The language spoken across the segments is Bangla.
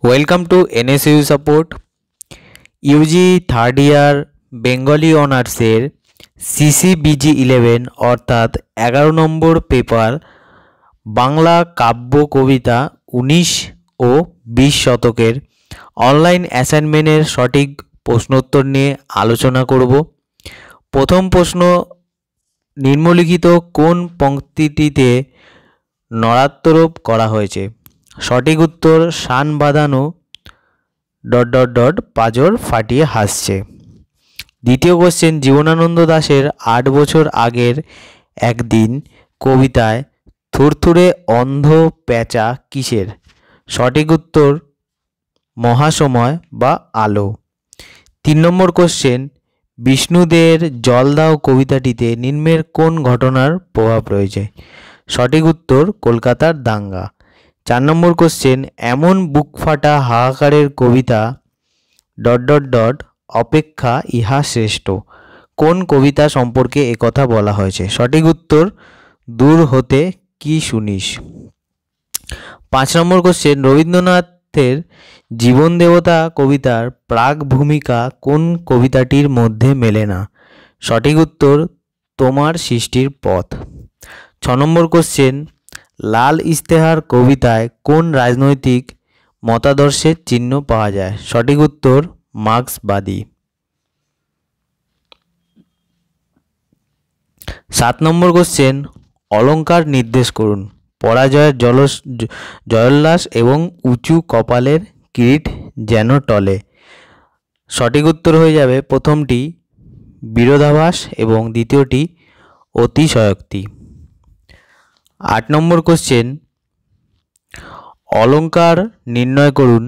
Welcome to NSU support. Yuji third year Bengali অনার্সের CCBG11 অর্থাৎ 11 নম্বর পেপার বাংলা কাব্য কবিতা 19 ও 20 শতকের অনলাইন অ্যাসাইনমেন্টের সঠিক প্রশ্নোত্তর নিয়ে আলোচনা করব। প্রথম প্রশ্ন, নিম্নলিখিত কোন পংক্তিটিতে নড়াত্মরোপ করা হয়েছে? সঠিক উত্তর, শান বাঁধানো ... পাঁজর ফাটিয়ে হাসছে। দ্বিতীয় কোশ্চেন, জীবনানন্দ দাশের 8 বছর আগের একদিন কবিতায় থুরথুরে অন্ধ প্যাঁচা কিসের? সঠিক উত্তর, মহাসময় বা আলো। 3 নম্বর কোশ্চেন, বিষ্ণুদের জল দাও কবিতাটিতে নিম্নের কোন ঘটনার প্রভাব রয়েছে? সঠিক উত্তর, কলকাতার দাঙ্গা। 4 নম্বর কোশ্চেন, এমন বুক ফাটা হাহাকারের কবিতা ... অপেক্ষা ইহা শ্রেষ্ঠ। কোন কবিতা সম্পর্কে একথা বলা হয়েছে? সঠিক উত্তর, দূর হতে কি শুনিস। 5 নম্বর কোশ্চেন, রবীন্দ্রনাথের জীবন দেবতা কবিতার প্রাক ভূমিকা কোন কবিতাটির মধ্যে মেলে না? সঠিক উত্তর, তোমার সৃষ্টির পথ। 6 নম্বর কোশ্চেন, লাল ইশতেহার কবিতায় কোন রাজনৈতিক মতাদর্শের চিহ্ন পাওয়া যায়? সঠিক উত্তর, মার্ক্সবাদী। 7 নম্বর কোশ্চেন, অলঙ্কার নির্দেশ করুন। পরাজয়ের জয়োল্লাস এবং উঁচু কপালের কিরিট যেন টলে। সঠিক উত্তর হয়ে যাবে প্রথমটি বিরোধাভাস এবং দ্বিতীয়টি অতিশয়োক্তি। 8 নম্বর কোশ্চেন, অলঙ্কার নির্ণয় করুন।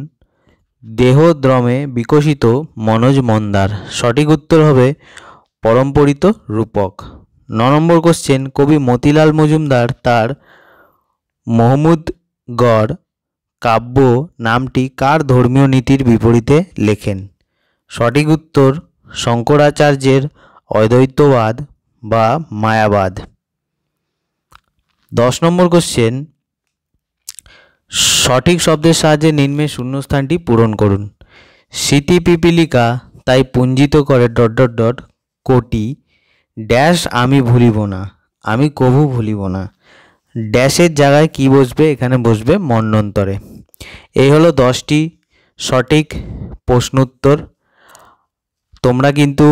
দেহদ্রমে বিকশিত মনোজ মন্দার। সঠিক উত্তর হবে পরম্পরিত রূপক। 9 নম্বর কোশ্চেন, কবি মতিলাল মজুমদার তার মহমুদগড় কাব্য নামটি কার ধর্মীয় নীতির বিপরীতে লেখেন? সঠিক উত্তর, শঙ্করাচার্যের অদ্বৈতবাদ বা মায়াবাদ। 10 নম্বর কোশ্চেন, সঠিক শব্দের সাহায্যে নিম্নের শূন্যস্থানটি পূরণ করুন। স্মৃতি পিপীলিকা তাই পুঞ্জিত করে ... কোটি ড্যাশ আমি ভুলিব না, আমি কভু ভুলিব না। ড্যাশের জায়গায় কি বসবে? এখানে বসবে মন্বন্তরে। এই হলো 10টি সঠিক প্রশ্নোত্তর। তোমরা কিন্তু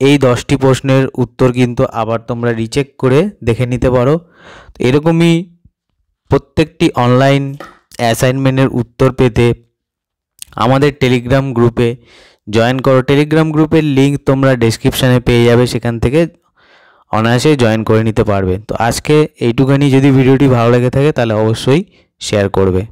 এই 10টি প্রশ্নের উত্তর কিন্তু আবার তোমরা রিচেক করে দেখে নিতে পারো। এরকমই প্রত্যেকটি অনলাইন অ্যাসাইনমেন্টের উত্তর পেতে আমাদের টেলিগ্রাম গ্রুপে জয়েন করো। টেলিগ্রাম গ্রুপের লিঙ্ক তোমরা ডেসক্রিপশানে পেয়ে যাবে, সেখান থেকে অনায়াসে জয়েন করে নিতে পারবে। তো আজকে এইটুখানি। যদি ভিডিওটি ভালো লেগে থাকে তাহলে অবশ্যই শেয়ার করবে।